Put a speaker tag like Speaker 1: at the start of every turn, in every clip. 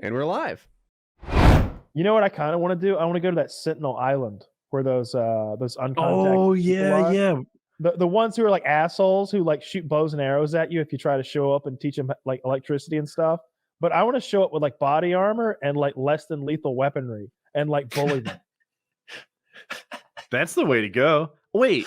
Speaker 1: And we're live.
Speaker 2: You know what I kind of want to do? I want to go to that Sentinel Island where those uncontacted.
Speaker 3: Oh yeah.
Speaker 2: The ones who are like assholes who like shoot bows and arrows at you if you try to show up and teach them like electricity and stuff. But I want to show up with like body armor and like less than lethal weaponry and like bully them.
Speaker 3: That's the way to go. Wait,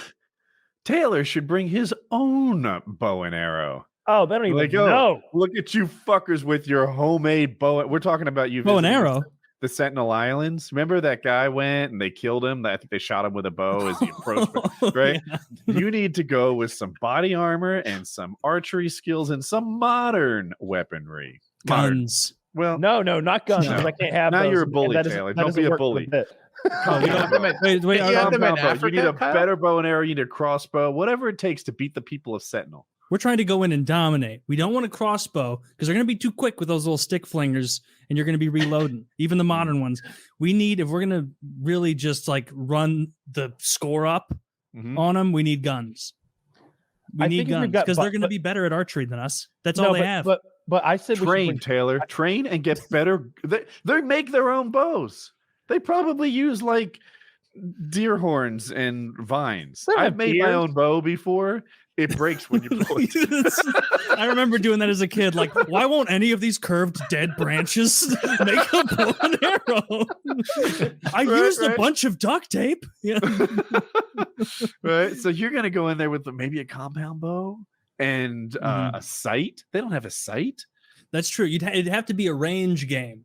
Speaker 3: Taylor should bring his own bow and arrow.
Speaker 2: Oh, they don't even know.
Speaker 3: Look at you fuckers with your homemade bow. We're talking about you.
Speaker 4: Bow and arrow.
Speaker 3: The Sentinel Islands. Remember that guy went and they killed him? I think they shot him with a bow as he approached. Right? Yeah. You need to go with some body armor and some archery skills and some modern weaponry.
Speaker 4: Guns.
Speaker 2: Well, no, not guns. No. I can't have.
Speaker 3: Now
Speaker 2: those.
Speaker 3: You're a bully, Taylor. Don't be a bully.
Speaker 4: You need
Speaker 3: a better bow and arrow. You need a crossbow. Whatever it takes to beat the people of Sentinel.
Speaker 4: We're trying to go in and dominate. We don't want a crossbow because they're going to be too quick with those little stick flingers, and you're going to be reloading. Even the modern ones. We need, if we're going to really just like run the score up on them, we need guns. We need guns because they're going to be better at archery than us. That's all they have.
Speaker 2: But I said
Speaker 3: train, Taylor. Train and get better. They make their own bows. They probably use like deer horns and vines. I've made my own bow before. It breaks when you pull it.
Speaker 4: I remember doing that as a kid. Like, why won't any of these curved dead branches make a bow and arrow? I used a bunch of duct tape. Yeah.
Speaker 3: Right. So you're gonna go in there with maybe a compound bow and a sight. They don't have a sight.
Speaker 4: That's true. It'd have to be a range game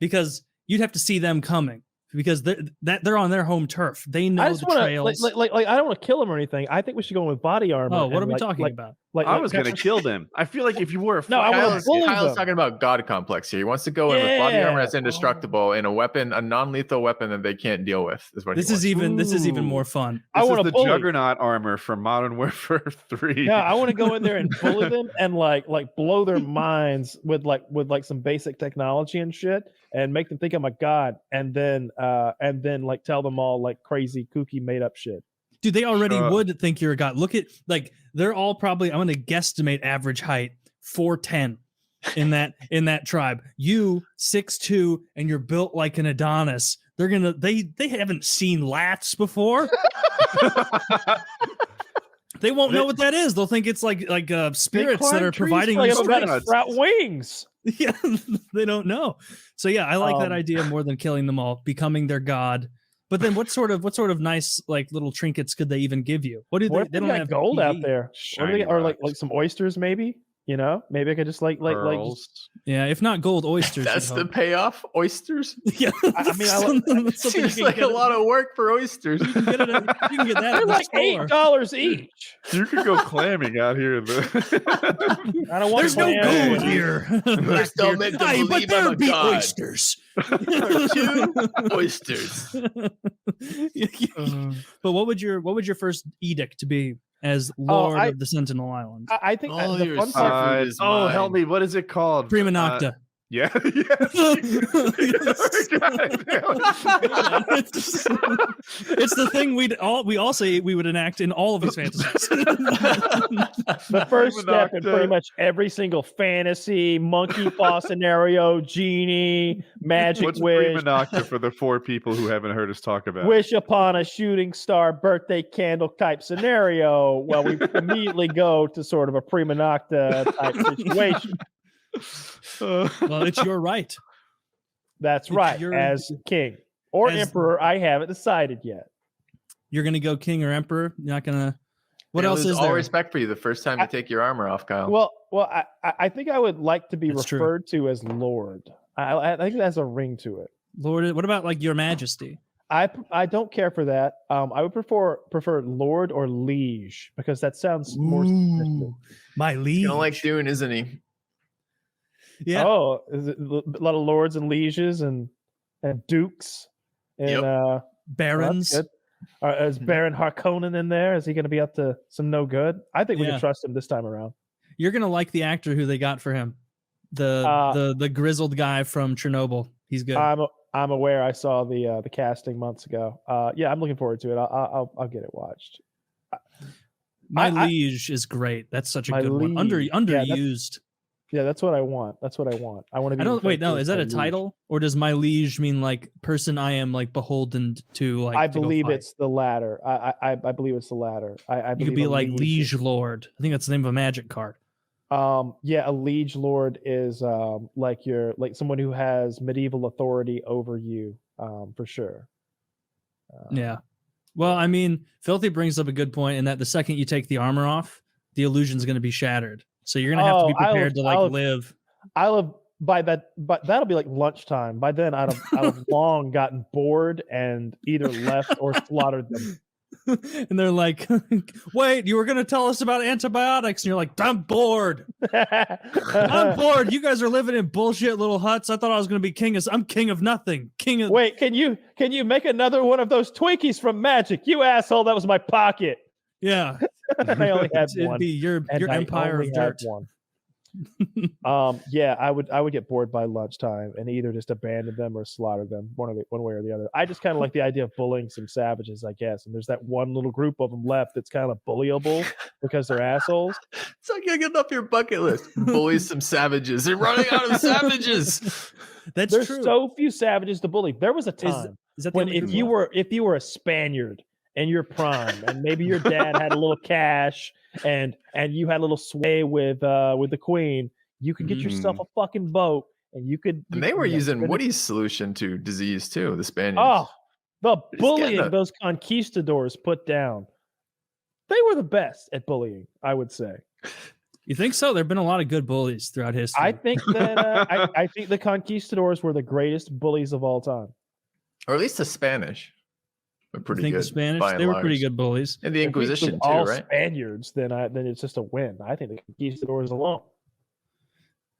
Speaker 4: because you'd have to see them coming. Because they're on their home turf. They know the trails.
Speaker 2: Like I don't want to kill them or anything. I think we should go with body armor.
Speaker 4: Oh, what are we talking about?
Speaker 3: I was going to kill them. I feel like if you were a
Speaker 1: Kyle's talking about God complex here. He wants to go in with body armor that's indestructible and a weapon, a non-lethal weapon that they can't deal with. This is
Speaker 4: even more fun.
Speaker 3: I want the Juggernaut armor from Modern Warfare 3.
Speaker 2: Yeah, I want to go in there and bully them and like blow their minds with some basic technology and shit. And make them think I'm a god, and then like tell them all like crazy, kooky, made up shit.
Speaker 4: Dude, they already would think you're a god. Look at like they're all probably. I'm going to guesstimate average height 4'10" in that tribe. You 6'2", and you're built like an Adonis. They haven't seen lats before. They won't know what that is. They'll think it's like spirits that are providing you
Speaker 2: sprout wings.
Speaker 4: Yeah, they don't know. So yeah, I like that idea more than killing them all, becoming their god. But then what sort of nice like little trinkets could they even give you? What do they don't have
Speaker 2: gold out there? Or like some oysters maybe? You know, maybe I could just like
Speaker 4: yeah, if not gold, oysters.
Speaker 1: That's the payoff, oysters.
Speaker 4: Yeah,
Speaker 2: I mean,
Speaker 1: seems like a lot of work for oysters.
Speaker 4: You can get that.
Speaker 2: They're like $8 each.
Speaker 3: You could go clamming out here.
Speaker 2: I don't want.
Speaker 4: There's no gold here.
Speaker 1: But
Speaker 4: there be oysters.
Speaker 1: 2 oysters.
Speaker 4: But what would your first edict be? As Lord of the Sentinel Island.
Speaker 2: I think
Speaker 1: the fun part is
Speaker 3: help me. What is it called?
Speaker 4: Prima Nocta.
Speaker 3: Yeah.
Speaker 4: It's the thing we all say we would enact in all of his fantasies.
Speaker 2: The first step in pretty much every single fantasy, monkey paw scenario, genie, magic
Speaker 3: What's
Speaker 2: wish.
Speaker 3: Prima Nocta for the 4 people who haven't heard us talk about?
Speaker 2: Wish upon a shooting star birthday candle type scenario. Well, we immediately go to sort of a Prima Nocta type situation.
Speaker 4: Well, it's your right.
Speaker 2: That's right. As king or emperor, I haven't decided yet.
Speaker 4: You're going to go king or emperor. You're not going to. What else is there?
Speaker 1: All respect for you the first time you take your armor off, Kyle.
Speaker 2: Well, I think I would like to be referred to as Lord. I think that's a ring to it.
Speaker 4: Lord. What about like Your Majesty?
Speaker 2: I don't care for that. I would prefer Lord or Liege because that sounds more sophisticated.
Speaker 4: My liege.
Speaker 1: You don't like Dune, isn't he?
Speaker 4: Yeah.
Speaker 2: Oh, is it a lot of lords and lieges and dukes and
Speaker 4: barons?
Speaker 2: Is Baron Harkonnen in there? Is he going to be up to some no good? I think we can trust him this time around.
Speaker 4: You're going to like the actor who they got for him, the grizzled guy from Chernobyl. He's good.
Speaker 2: I'm aware. I saw the casting months ago. Yeah, I'm looking forward to it. I'll get it watched.
Speaker 4: My liege is great. That's such a good one. Underused.
Speaker 2: Yeah, that's what I want. That's what I want. I want to be.
Speaker 4: I don't wait.
Speaker 2: referred
Speaker 4: No,
Speaker 2: to
Speaker 4: is
Speaker 2: as
Speaker 4: that
Speaker 2: my
Speaker 4: a
Speaker 2: liege.
Speaker 4: title, or does my liege mean like person I am like beholden to? Like
Speaker 2: I
Speaker 4: to go
Speaker 2: believe
Speaker 4: fight?
Speaker 2: it's the latter. I believe it's the latter. I
Speaker 4: You
Speaker 2: believe
Speaker 4: could be
Speaker 2: a
Speaker 4: like
Speaker 2: liege
Speaker 4: liege lord. I think that's the name of a magic card.
Speaker 2: Yeah, a liege lord is like someone who has medieval authority over you, for sure.
Speaker 4: Yeah. Well, I mean, Filthy brings up a good point in that the second you take the armor off, the illusion's going to be shattered. So you're going to have to be prepared to like live.
Speaker 2: I'll have by that, but that'll be like lunchtime. By then, I'd have long gotten bored and either left or slaughtered them.
Speaker 4: And they're like, wait, you were going to tell us about antibiotics. And you're like, I'm bored. I'm bored. You guys are living in bullshit little huts. I thought I was going to be I'm king of nothing. King of.
Speaker 2: Wait, can you make another one of those Twinkies from Magic? You asshole, that was my pocket.
Speaker 4: Yeah.
Speaker 2: I only had one.
Speaker 4: It'd be your empire of dirt.
Speaker 2: Yeah, I would get bored by lunchtime and either just abandon them or slaughter them, one way or the other. I just kind of like the idea of bullying some savages, I guess. And there's that one little group of them left that's kind of bullyable because they're assholes.
Speaker 1: It's like you're getting up your bucket list. Bully some savages. They're running out of savages.
Speaker 2: There's true. So few savages to bully. There was a time
Speaker 4: is that
Speaker 2: when if you were a Spaniard in your prime and maybe your dad had a little cash and you had a little sway with the queen, you could get yourself a fucking boat and you could.
Speaker 1: And they were using Woody's solution to disease too. The Spaniards.
Speaker 2: Oh, the bullying those conquistadors put down. They were the best at bullying, I would say.
Speaker 4: You think so? There've been a lot of good bullies throughout history.
Speaker 2: I think that I think the conquistadors were the greatest bullies of all time,
Speaker 1: or at least the Spanish. Pretty good.
Speaker 4: The Spanish, they were pretty good bullies.
Speaker 1: And the Inquisition too,
Speaker 2: all
Speaker 1: right?
Speaker 2: Spaniards, then it's just a win. I think the conquistadors alone.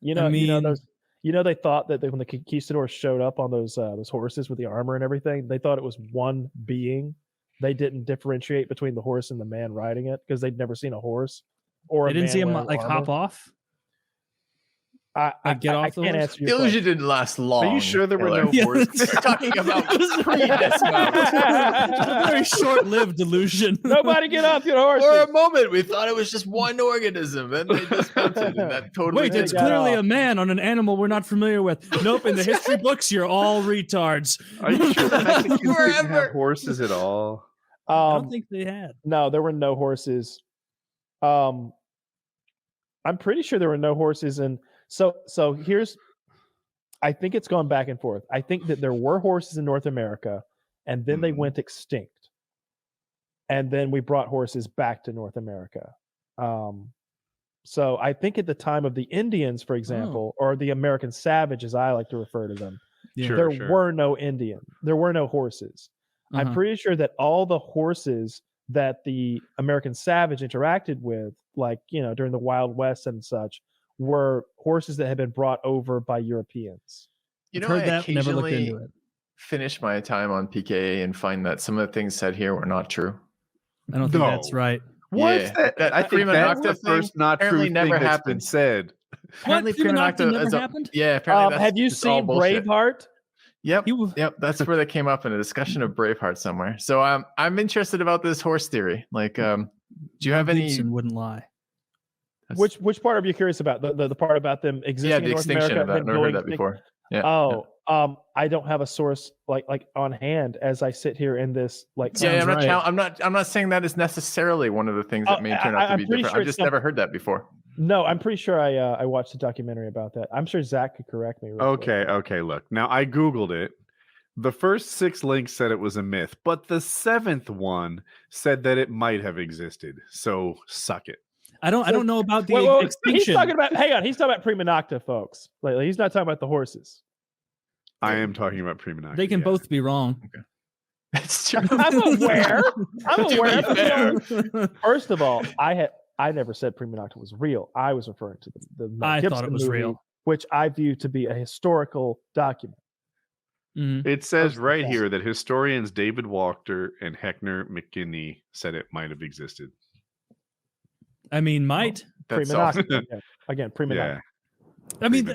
Speaker 2: They thought that when the conquistadors showed up on those horses with the armor and everything, they thought it was one being. They didn't differentiate between the horse and the man riding it because they'd never seen a horse. Or
Speaker 4: they didn't see him like
Speaker 2: armor.
Speaker 4: hop off.
Speaker 2: I can't answer your
Speaker 1: the illusion didn't last long.
Speaker 3: Are you sure there were no horses?
Speaker 1: They're talking about pre-dismount.
Speaker 4: A very short-lived illusion.
Speaker 2: Nobody get off your horse.
Speaker 1: For a moment, we thought it was just one organism, and they dismounted, and that totally.
Speaker 4: Wait, it's clearly a man on an animal we're not familiar with. Nope, in the history books, you're all retards.
Speaker 3: Are you sure the Mexicans didn't have horses at all?
Speaker 4: I don't think they had.
Speaker 2: No, there were no horses. I'm pretty sure there were no horses in. So here's, I think it's gone back and forth. I think that there were horses in North America, and then they went extinct, and then we brought horses back to North America. So I think at the time of the Indians, for example, or the American savage, as I like to refer to them, there were no Indian. There were no horses. I'm pretty sure that all the horses that the American savage interacted with, like, during the Wild West and such, were horses that had been brought over by Europeans.
Speaker 1: I occasionally never looked into it. Finish my time on PKA and find that some of the things said here were not true.
Speaker 4: I don't think that's right.
Speaker 3: What's that? I think that's the first not true thing that's been said.
Speaker 1: Apparently,
Speaker 4: Prima Nocta never happened?
Speaker 1: Yeah, apparently
Speaker 2: have you seen Braveheart?
Speaker 1: Yep. That's where they came up in a discussion of Braveheart somewhere. So I'm interested about this horse theory. Like, do you have any?
Speaker 4: Gibson wouldn't lie.
Speaker 2: Which part are you curious about? The part about them existing?
Speaker 1: Yeah, the extinction of that. I've never heard that before. Yeah.
Speaker 2: I don't have a source like on hand as I sit here in this
Speaker 1: I'm not saying that is necessarily one of the things that may turn out to be different. I've just never heard that before.
Speaker 2: No, I'm pretty sure I watched a documentary about that. I'm sure Zach could correct me.
Speaker 3: Okay. Look, now I Googled it. The first 6 links said it was a myth, but the 7th one said that it might have existed. So suck it.
Speaker 4: I don't know about the extinction.
Speaker 2: He's talking about Prima Nocta, folks. Like, he's not talking about the horses.
Speaker 3: I am talking about Prima Nocta.
Speaker 4: They can both be wrong.
Speaker 1: Okay. That's true.
Speaker 2: I'm aware. First of all, I never said Prima Nocta was real. I was referring to the Mel
Speaker 4: I
Speaker 2: Gibson
Speaker 4: thought it was
Speaker 2: movie,
Speaker 4: real,
Speaker 2: which I view to be a historical document.
Speaker 3: It says right here that historians David Walker and Heckner McKinney said it might have existed.
Speaker 4: I mean, might.
Speaker 2: Prima Nocta. Again, Prima Nocta.
Speaker 4: I mean,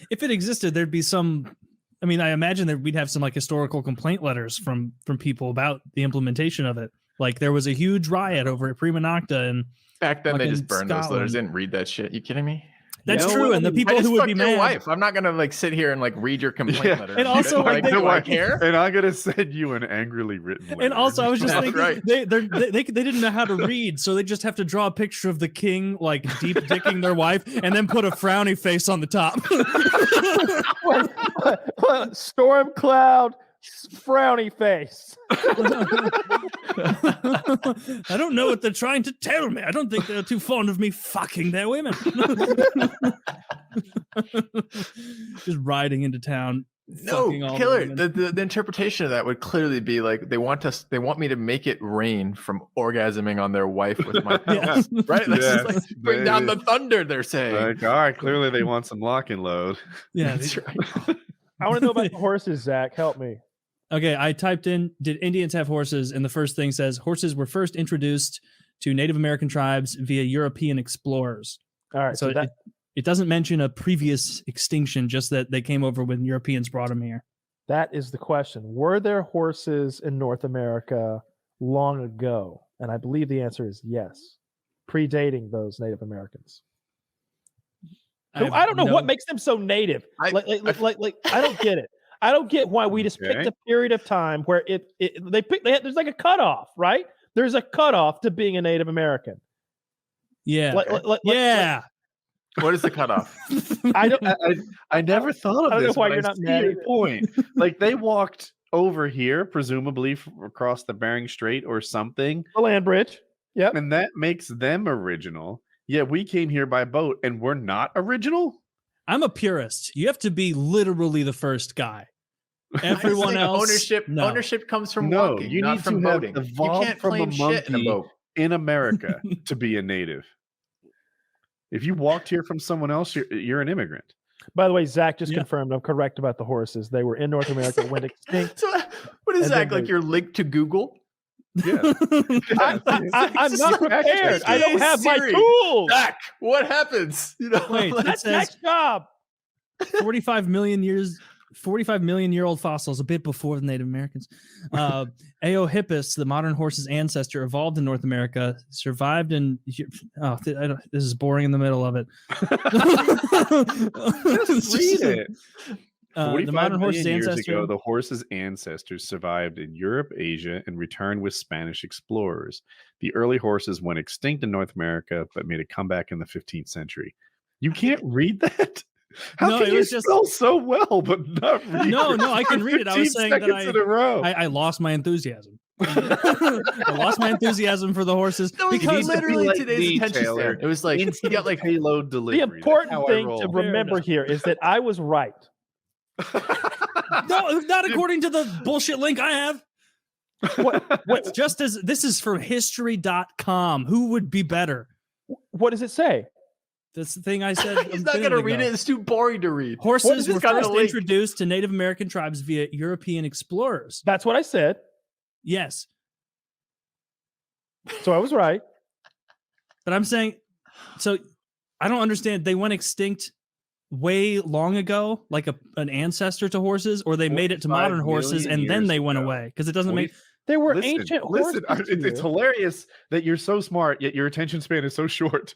Speaker 4: if it existed, there'd be some. I mean, I imagine that we'd have some like historical complaint letters from people about the implementation of it. Like there was a huge riot over at Prima Nocta, and
Speaker 1: back then they just burned
Speaker 4: Scotland.
Speaker 1: those letters. Didn't read that shit. You kidding me?
Speaker 4: That's
Speaker 3: You know
Speaker 4: true,
Speaker 3: what?
Speaker 4: and the
Speaker 1: I
Speaker 4: people
Speaker 1: just
Speaker 4: who would be
Speaker 1: fucked your
Speaker 4: mad.
Speaker 1: wife. I'm not gonna like sit here and like read your complaint
Speaker 3: Yeah.
Speaker 1: letter.
Speaker 4: And also,
Speaker 1: like,
Speaker 4: like,
Speaker 1: do I
Speaker 3: what?
Speaker 1: care?
Speaker 3: And I'm gonna send you an angrily written letter.
Speaker 4: And also, I was just
Speaker 1: That's
Speaker 4: thinking
Speaker 1: right.
Speaker 4: they didn't know how to read, so they just have to draw a picture of the king like deep dicking their wife, and then put a frowny face on the top.
Speaker 2: Storm cloud, frowny face.
Speaker 4: I don't know what they're trying to tell me. I don't think they're too fond of me fucking their women. Just riding into town.
Speaker 1: No,
Speaker 4: fucking all the
Speaker 1: killer.
Speaker 4: women.
Speaker 1: The interpretation of that would clearly be like they want me to make it rain from orgasming on their wife with my
Speaker 4: Yes.
Speaker 1: pills, right? Like,
Speaker 3: Yeah.
Speaker 1: just like, bring down the thunder. They're saying.
Speaker 3: Like, all right, clearly they want some lock and load.
Speaker 4: Yeah.
Speaker 1: That's right.
Speaker 2: I want to know about the horses, Zach. Help me.
Speaker 4: Okay, I typed in, did Indians have horses? And the first thing says, horses were first introduced to Native American tribes via European explorers.
Speaker 2: All right.
Speaker 4: So it doesn't mention a previous extinction, just that they came over when Europeans brought them here.
Speaker 2: that is the question. Were there horses in North America long ago? And I believe the answer is yes, predating those Native Americans. I don't know what makes them so native. I don't get it. I don't get why we just picked a period of time where there's like a cutoff, right? There's a cutoff to being a Native American.
Speaker 4: Yeah.
Speaker 1: What is the cutoff?
Speaker 3: I never thought of
Speaker 2: I don't
Speaker 3: this.
Speaker 2: know why
Speaker 3: but
Speaker 2: you're
Speaker 3: I
Speaker 2: not
Speaker 3: see
Speaker 2: mad
Speaker 3: your
Speaker 2: at it.
Speaker 3: point. Like they walked over here, presumably across the Bering Strait or something,
Speaker 2: The land bridge. Yep.
Speaker 3: and that makes them original. Yet we came here by boat, and we're not original.
Speaker 4: I'm a purist. You have to be literally the first guy. Everyone else,
Speaker 1: ownership comes from
Speaker 3: No,
Speaker 1: walking,
Speaker 3: you
Speaker 1: not
Speaker 3: need
Speaker 1: from
Speaker 3: to have
Speaker 1: boating. You
Speaker 3: evolved
Speaker 1: can't
Speaker 3: from a
Speaker 1: claim shit in a
Speaker 3: monkey
Speaker 1: boat.
Speaker 3: in America to be a native. If you walked here from someone else, you're an immigrant.
Speaker 2: By the way, Zach just confirmed I'm correct about the horses. They were in North America, went extinct.
Speaker 1: So, what is
Speaker 2: And
Speaker 1: that?
Speaker 2: then
Speaker 1: Like you're linked to Google?
Speaker 3: Yeah.
Speaker 2: I'm not prepared. I don't have my
Speaker 1: Siri.
Speaker 2: tools.
Speaker 1: Zach, what happens? You know,
Speaker 4: Wait,
Speaker 1: like,
Speaker 2: That's
Speaker 4: says-
Speaker 2: Zach's job.
Speaker 4: 45 million year old fossils, a bit before the Native Americans. Eohippus, the modern horse's ancestor, evolved in North America, survived in. This is boring in the middle of it.
Speaker 3: Just read it.
Speaker 4: The modern horse's
Speaker 3: years
Speaker 4: ancestor.
Speaker 3: ago, the horse's ancestors survived in Europe, Asia, and returned with Spanish explorers. The early horses went extinct in North America, but made a comeback in the 15th century. You can't read that? How
Speaker 4: No,
Speaker 3: can
Speaker 4: it
Speaker 3: you
Speaker 4: was just-
Speaker 3: spell so well, but not read
Speaker 4: No,
Speaker 3: it
Speaker 4: I can
Speaker 3: for
Speaker 4: read it. I was
Speaker 3: 15
Speaker 4: saying that
Speaker 3: seconds in a row.
Speaker 4: I lost my enthusiasm. I lost my enthusiasm for the horses
Speaker 1: that was
Speaker 4: because
Speaker 1: literally
Speaker 3: like
Speaker 1: today's
Speaker 3: me,
Speaker 1: attention
Speaker 3: Taylor.
Speaker 1: span. It was like you got like
Speaker 3: payload delivery.
Speaker 2: The
Speaker 3: That's
Speaker 2: important
Speaker 3: how I
Speaker 2: thing
Speaker 3: roll.
Speaker 2: to remember
Speaker 4: enough.
Speaker 2: here is that I was right.
Speaker 4: no, not according to the bullshit link I have.
Speaker 2: What
Speaker 4: Just as this is from history.com. Who would be better?
Speaker 2: what does it say?
Speaker 4: That's the thing I said.
Speaker 1: he's not gonna read it. It's too boring to read.
Speaker 4: Horses
Speaker 1: What
Speaker 4: were
Speaker 1: is this
Speaker 4: first
Speaker 1: link?
Speaker 4: introduced to Native American tribes via European explorers.
Speaker 2: That's what I said.
Speaker 4: Yes,
Speaker 2: So I was right.
Speaker 4: but I'm saying, so I don't understand. They went extinct way long ago, like an ancestor to horses, or they made it to
Speaker 3: 45
Speaker 4: modern horses
Speaker 3: million
Speaker 4: and then they
Speaker 3: years
Speaker 4: went
Speaker 3: ago.
Speaker 4: away because it doesn't make.
Speaker 2: They were
Speaker 3: Listen,
Speaker 2: ancient horses.
Speaker 3: it's
Speaker 2: here.
Speaker 3: hilarious that you're so smart, yet your attention span is so short.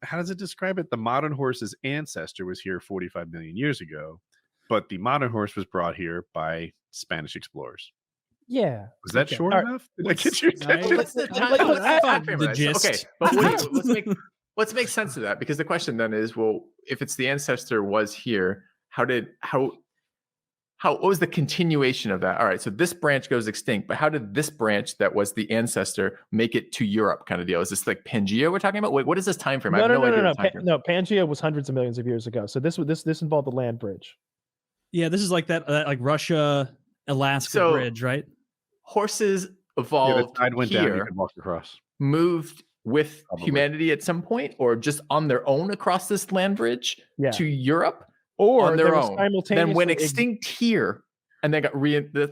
Speaker 3: How does it describe it? The modern horse's ancestor was here 45 million years ago, but the modern horse was brought here by Spanish explorers.
Speaker 2: Yeah.
Speaker 3: Was that
Speaker 4: Okay.
Speaker 3: short
Speaker 2: All right.
Speaker 3: enough? Did I get your attention?
Speaker 1: What's the
Speaker 4: I thought- I thought
Speaker 1: time
Speaker 4: the
Speaker 1: frame of this?
Speaker 4: gist.
Speaker 1: Okay, but let's make sense of that, because the question then is, well, if it's the ancestor was here, what was the continuation of that? All right, so this branch goes extinct, but how did this branch that was the ancestor make it to Europe, kind of deal? Is this like Pangea we're talking about? Wait, what is this time frame? I have no idea what time frame.
Speaker 2: No, Pangea was hundreds of millions of years ago. So this involved the land bridge.
Speaker 4: Yeah, this is like that, like Russia Alaska bridge, right?
Speaker 1: Horses
Speaker 3: Yeah, the
Speaker 1: evolved
Speaker 3: tide went down. You
Speaker 1: here,
Speaker 3: could walk across.
Speaker 1: moved with
Speaker 3: Probably.
Speaker 1: humanity at some point, or just on their own across this land bridge
Speaker 2: Yeah.
Speaker 1: to Europe,
Speaker 2: Or
Speaker 1: on their
Speaker 2: there was
Speaker 1: own,
Speaker 2: simultaneously
Speaker 1: then went extinct here, and they got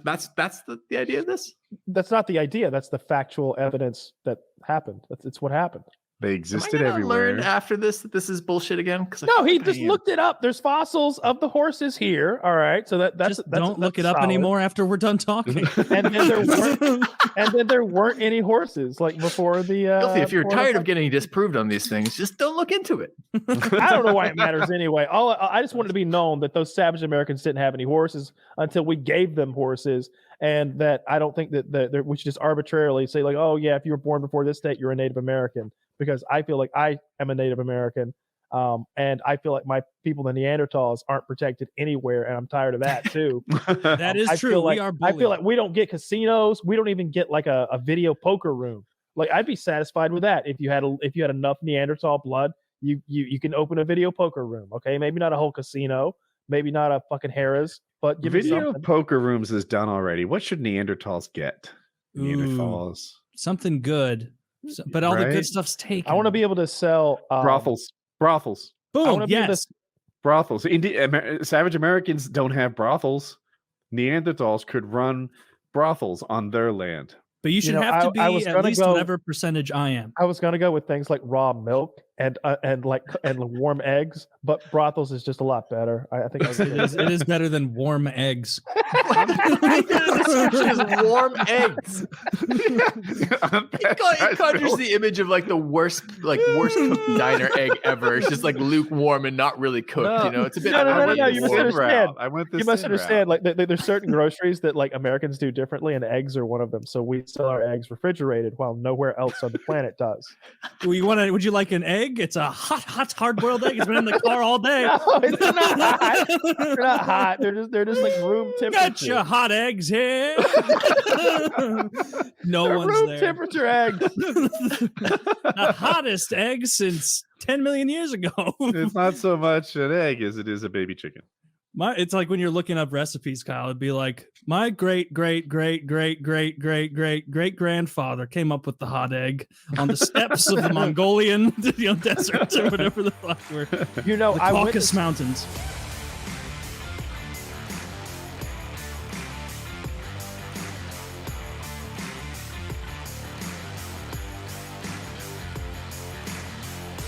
Speaker 1: that's the idea of this.
Speaker 2: That's not the idea. That's the factual evidence that happened. It's what happened.
Speaker 3: They existed everywhere.
Speaker 1: Learn after this that this is bullshit again?
Speaker 2: No, he just looked it up. There's fossils of the horses here. All right, so that's
Speaker 4: don't look it
Speaker 2: solid.
Speaker 4: up anymore after we're done talking.
Speaker 2: And then there weren't any horses like before the.
Speaker 1: If you're tired of getting disproved on these things, just don't look into it.
Speaker 2: I don't know why it matters anyway. I just wanted to be known that those savage Americans didn't have any horses until we gave them horses, and that I don't think that we should just arbitrarily say like, oh yeah, if you were born before this date, you're a Native American. Because I feel like I am a Native American, and I feel like my people, the Neanderthals, aren't protected anywhere, and I'm tired of that too.
Speaker 4: That is true.
Speaker 2: Like,
Speaker 4: we are bullied.
Speaker 2: I feel like we don't get casinos. We don't even get like a video poker room. Like I'd be satisfied with that if you had enough Neanderthal blood. You can open a video poker room. Okay, maybe not a whole casino, maybe not a fucking Harrah's, but give
Speaker 3: video poker rooms is done already. What should Neanderthals get? Neanderthals,
Speaker 4: something good. But all the good stuff's taken.
Speaker 2: I want to be able to sell
Speaker 3: brothels.
Speaker 4: Boom. Yes.
Speaker 3: Brothels. Savage Americans don't have brothels. Neanderthals could run brothels on their land.
Speaker 4: But you should have to be at least whatever percentage I am.
Speaker 2: I was gonna go with things like raw milk and warm eggs, but brothels is just a lot better. I think
Speaker 4: it is better than warm eggs.
Speaker 1: The description is warm eggs. It conjures the image of like the worst cooked diner egg ever. It's just like lukewarm and not really cooked.
Speaker 3: No,
Speaker 1: it's a bit.
Speaker 2: No. You misunderstand.
Speaker 3: You
Speaker 2: must understand. Like there's certain groceries that like Americans do differently, and eggs are one of them. So we sell our eggs refrigerated, while nowhere else on the planet does.
Speaker 4: Would you like an egg? It's a hot hard-boiled egg. It's been in the car all day.
Speaker 2: No, it's not hot. They're not hot. They're just like room temperature.
Speaker 4: Got your hot eggs here. No one's
Speaker 2: room
Speaker 4: there.
Speaker 2: Temperature eggs.
Speaker 4: The hottest egg since 10 million years ago.
Speaker 3: It's not so much an egg as it is a baby chicken.
Speaker 4: It's like when you're looking up recipes, Kyle. It'd be like my great grandfather came up with the hot egg on the steppes of the Mongolian desert or whatever the fuck were.
Speaker 2: The
Speaker 4: Caucasus Mountains.